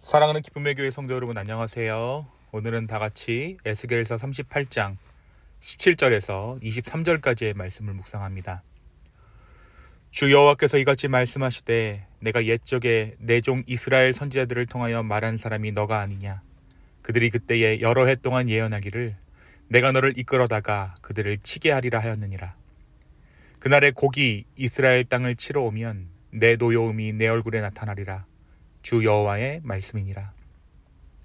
사랑하는 기쁨의 교회 성도 여러분, 안녕하세요. 오늘은 다같이 에스겔서 38장 17절에서 23절까지의 말씀을 묵상합니다. 주 여호와께서 이같이 말씀하시되 내가 옛적에 내 종 이스라엘 선지자들을 통하여 말한 사람이 너가 아니냐. 그들이 그때에 여러 해 동안 예언하기를 내가 너를 이끌어다가 그들을 치게 하리라 하였느니라. 그날에 곡이 이스라엘 땅을 치러 오면 내 노여움이 내 얼굴에 나타나리라. 주 여호와의 말씀이니라.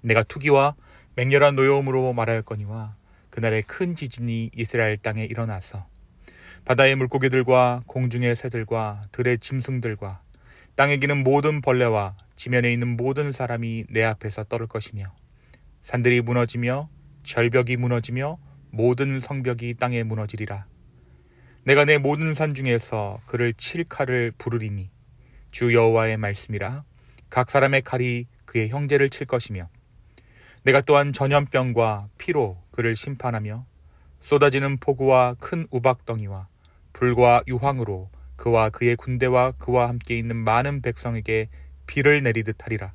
내가 투기와 맹렬한 노여움으로 말하였거니와 그날에 큰 지진이 이스라엘 땅에 일어나서 바다의 물고기들과 공중의 새들과 들의 짐승들과 땅에 기는 모든 벌레와 지면에 있는 모든 사람이 내 앞에서 떨을 것이며 산들이 무너지며 절벽이 무너지며 모든 성벽이 땅에 무너지리라. 내가 내 모든 산 중에서 그를 칠 칼을 부르리니 주 여호와의 말씀이라. 각 사람의 칼이 그의 형제를 칠 것이며 내가 또한 전염병과 피로 그를 심판하며 쏟아지는 폭우와 큰 우박덩이와 불과 유황으로 그와 그의 군대와 그와 함께 있는 많은 백성에게 비를 내리듯 하리라.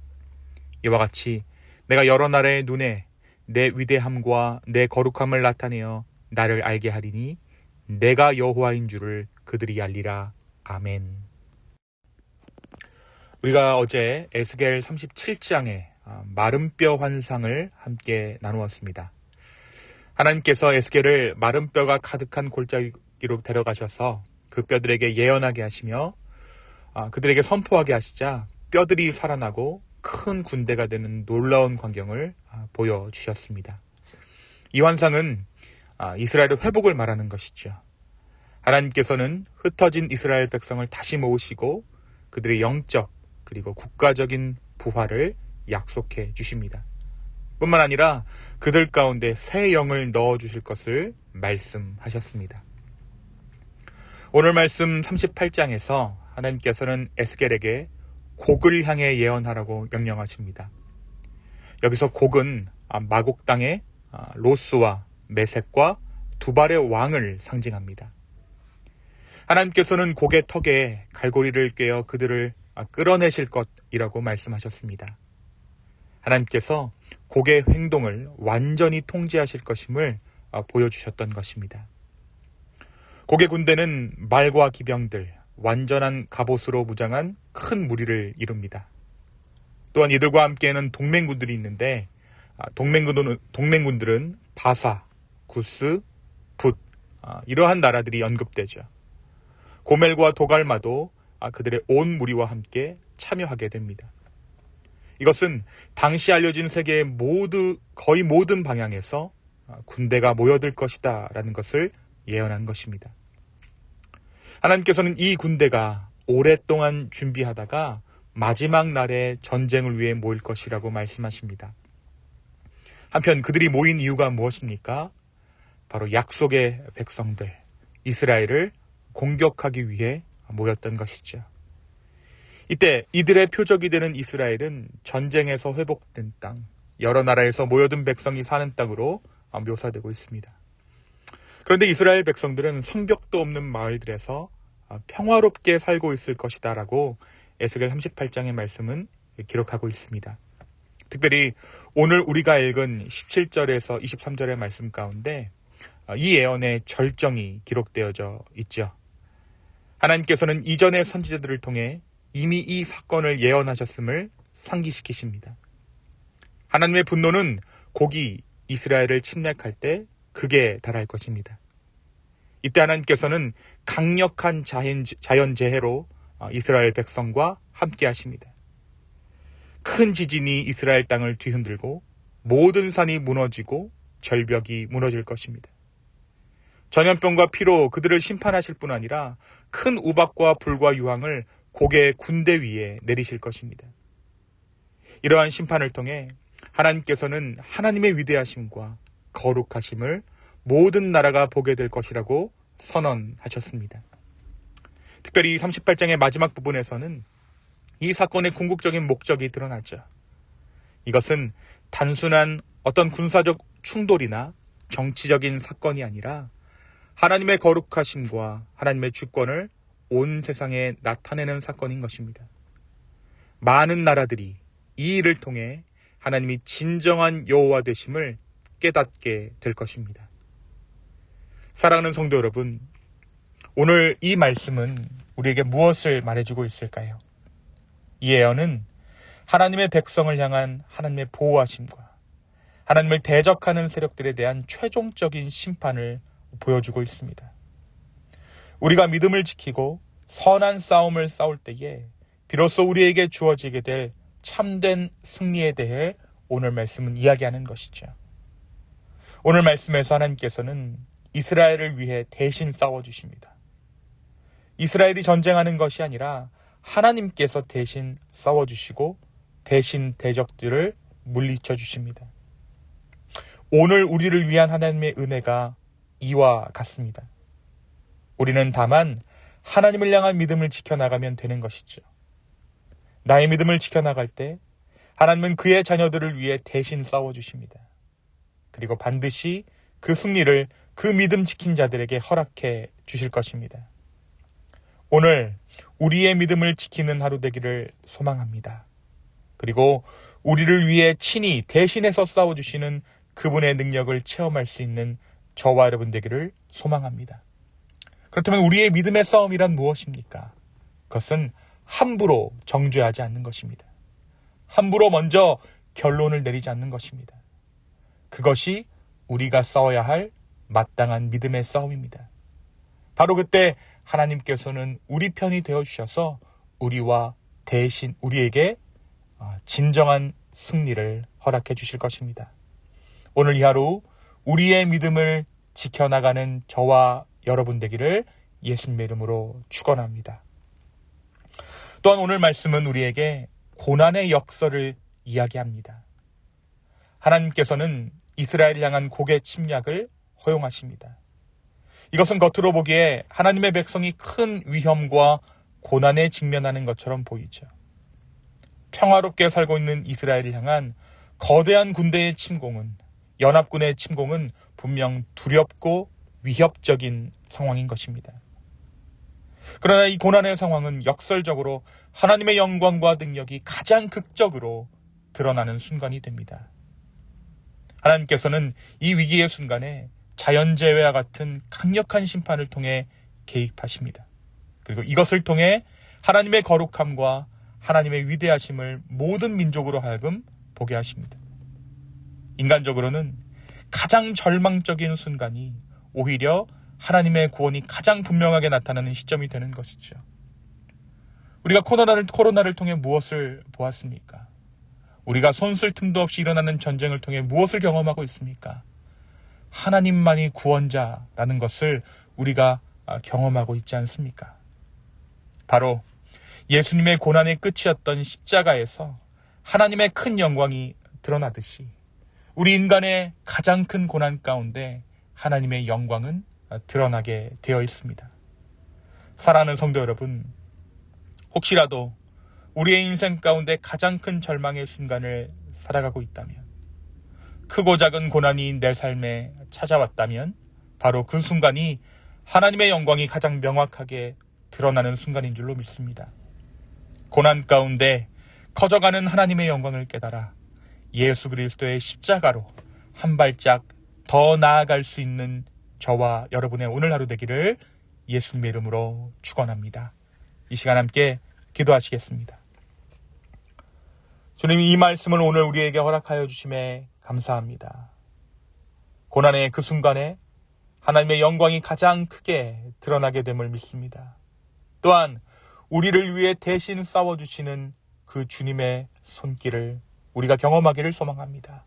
이와 같이 내가 여러 나라의 눈에 내 위대함과 내 거룩함을 나타내어 나를 알게 하리니 내가 여호와인 줄을 그들이 알리라. 아멘. 우리가 어제 에스겔 37장의 마른 뼈 환상을 함께 나누었습니다. 하나님께서 에스겔을 마른 뼈가 가득한 골짜기로 데려가셔서 그 뼈들에게 예언하게 하시며 그들에게 선포하게 하시자 뼈들이 살아나고 큰 군대가 되는 놀라운 광경을 보여주셨습니다. 이 환상은 이스라엘의 회복을 말하는 것이죠. 하나님께서는 흩어진 이스라엘 백성을 다시 모으시고 그들의 영적 그리고 국가적인 부활을 약속해 주십니다. 뿐만 아니라 그들 가운데 새 영을 넣어주실 것을 말씀하셨습니다. 오늘 말씀 38장에서 하나님께서는 에스겔에게 곡을 향해 예언하라고 명령하십니다. 여기서 곡은 마곡 땅의 로스와 메섹과 두발의 왕을 상징합니다. 하나님께서는 곡의 턱에 갈고리를 꿰어 그들을 끌어내실 것이라고 말씀하셨습니다. 하나님께서 곡의 행동을 완전히 통제하실 것임을 보여주셨던 것입니다. 곡의 군대는 말과 기병들, 완전한 갑옷으로 무장한 큰 무리를 이룹니다. 또한 이들과 함께는 동맹군들이 있는데 동맹군들은 바사, 구스, 붓 이러한 나라들이 언급되죠. 고멜과 도갈마도 그들의 온 무리와 함께 참여하게 됩니다. 이것은 당시 알려진 세계의 거의 모든 방향에서 군대가 모여들 것이다 라는 것을 예언한 것입니다. 하나님께서는 이 군대가 오랫동안 준비하다가 마지막 날에 전쟁을 위해 모일 것이라고 말씀하십니다. 한편 그들이 모인 이유가 무엇입니까? 바로 약속의 백성들, 이스라엘을 공격하기 위해 모였던 것이죠. 이때 이들의 표적이 되는 이스라엘은 전쟁에서 회복된 땅, 여러 나라에서 모여든 백성이 사는 땅으로 묘사되고 있습니다. 그런데 이스라엘 백성들은 성벽도 없는 마을들에서 평화롭게 살고 있을 것이다 라고 에스겔 38장의 말씀은 기록하고 있습니다. 특별히 오늘 우리가 읽은 17절에서 23절의 말씀 가운데 이 예언의 절정이 기록되어져 있죠. 하나님께서는 이전의 선지자들을 통해 이미 이 사건을 예언하셨음을 상기시키십니다. 하나님의 분노는 곡이 이스라엘을 침략할 때 극에 달할 것입니다. 이때 하나님께서는 강력한 자연재해로 이스라엘 백성과 함께 하십니다. 큰 지진이 이스라엘 땅을 뒤흔들고 모든 산이 무너지고 절벽이 무너질 것입니다. 전염병과 피로 그들을 심판하실 뿐 아니라 큰 우박과 불과 유황을 곡의 군대 위에 내리실 것입니다. 이러한 심판을 통해 하나님께서는 하나님의 위대하심과 거룩하심을 모든 나라가 보게 될 것이라고 선언하셨습니다. 특별히 38장의 마지막 부분에서는 이 사건의 궁극적인 목적이 드러나죠. 이것은 단순한 어떤 군사적 충돌이나 정치적인 사건이 아니라 하나님의 거룩하심과 하나님의 주권을 온 세상에 나타내는 사건인 것입니다. 많은 나라들이 이 일을 통해 하나님이 진정한 여호와 되심을 깨닫게 될 것입니다. 사랑하는 성도 여러분, 오늘 이 말씀은 우리에게 무엇을 말해주고 있을까요? 이 예언은 하나님의 백성을 향한 하나님의 보호하심과 하나님을 대적하는 세력들에 대한 최종적인 심판을 보여주고 있습니다. 우리가 믿음을 지키고 선한 싸움을 싸울 때에 비로소 우리에게 주어지게 될 참된 승리에 대해 오늘 말씀은 이야기하는 것이죠. 오늘 말씀에서 하나님께서는 이스라엘을 위해 대신 싸워주십니다. 이스라엘이 전쟁하는 것이 아니라 하나님께서 대신 싸워주시고 대신 대적들을 물리쳐 주십니다. 오늘 우리를 위한 하나님의 은혜가 이와 같습니다. 우리는 다만 하나님을 향한 믿음을 지켜나가면 되는 것이죠. 나의 믿음을 지켜나갈 때 하나님은 그의 자녀들을 위해 대신 싸워주십니다. 그리고 반드시 그 승리를 그 믿음 지킨 자들에게 허락해 주실 것입니다. 오늘 우리의 믿음을 지키는 하루 되기를 소망합니다. 그리고 우리를 위해 친히 대신해서 싸워주시는 그분의 능력을 체험할 수 있는 저와 여러분 되기를 소망합니다. 그렇다면 우리의 믿음의 싸움이란 무엇입니까? 그것은 함부로 정죄하지 않는 것입니다. 함부로 먼저 결론을 내리지 않는 것입니다. 그것이 우리가 싸워야 할 마땅한 믿음의 싸움입니다. 바로 그때 하나님께서는 우리 편이 되어주셔서 우리와 대신 우리에게 진정한 승리를 허락해 주실 것입니다. 오늘 이 하루 우리의 믿음을 지켜나가는 저와 여러분 되기를 예수님의 이름으로 축원합니다. 또한 오늘 말씀은 우리에게 고난의 역설을 이야기합니다. 하나님께서는 이스라엘을 향한 곡의 침략을 허용하십니다. 이것은 겉으로 보기에 하나님의 백성이 큰 위험과 고난에 직면하는 것처럼 보이죠. 평화롭게 살고 있는 이스라엘을 향한 거대한 군대의 침공은, 연합군의 침공은 분명 두렵고 위협적인 상황인 것입니다. 그러나 이 고난의 상황은 역설적으로 하나님의 영광과 능력이 가장 극적으로 드러나는 순간이 됩니다. 하나님께서는 이 위기의 순간에 자연재해와 같은 강력한 심판을 통해 개입하십니다. 그리고 이것을 통해 하나님의 거룩함과 하나님의 위대하심을 모든 민족으로 하여금 보게 하십니다. 인간적으로는 가장 절망적인 순간이 오히려 하나님의 구원이 가장 분명하게 나타나는 시점이 되는 것이죠. 우리가 코로나를 통해 무엇을 보았습니까? 우리가 손쓸 틈도 없이 일어나는 전쟁을 통해 무엇을 경험하고 있습니까? 하나님만이 구원자라는 것을 우리가 경험하고 있지 않습니까? 바로 예수님의 고난의 끝이었던 십자가에서 하나님의 큰 영광이 드러나듯이 우리 인간의 가장 큰 고난 가운데 하나님의 영광은 드러나게 되어 있습니다. 사랑하는 성도 여러분, 혹시라도 우리의 인생 가운데 가장 큰 절망의 순간을 살아가고 있다면, 크고 작은 고난이 내 삶에 찾아왔다면 바로 그 순간이 하나님의 영광이 가장 명확하게 드러나는 순간인 줄로 믿습니다. 고난 가운데 커져가는 하나님의 영광을 깨달아 예수 그리스도의 십자가로 한 발짝 더 나아갈 수 있는 저와 여러분의 오늘 하루 되기를 예수님의 이름으로 축원합니다. 이 시간 함께 기도하시겠습니다. 주님, 이 말씀을 오늘 우리에게 허락하여 주심에 감사합니다. 고난의 그 순간에 하나님의 영광이 가장 크게 드러나게 됨을 믿습니다. 또한 우리를 위해 대신 싸워주시는 그 주님의 손길을 우리가 경험하기를 소망합니다.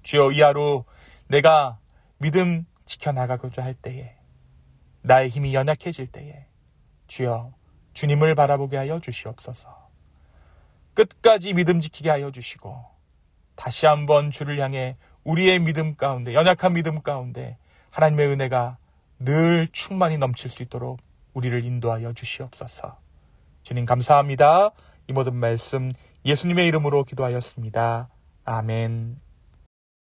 주여, 이 하루 내가 믿음 지켜나가고자 할 때에, 나의 힘이 연약해질 때에 주여 주님을 바라보게 하여 주시옵소서. 끝까지 믿음 지키게 하여 주시고 다시 한번 주를 향해 우리의 믿음 가운데, 연약한 믿음 가운데 하나님의 은혜가 늘 충만히 넘칠 수 있도록 우리를 인도하여 주시옵소서. 주님 감사합니다. 이 모든 말씀 예수님의 이름으로 기도하였습니다. 아멘.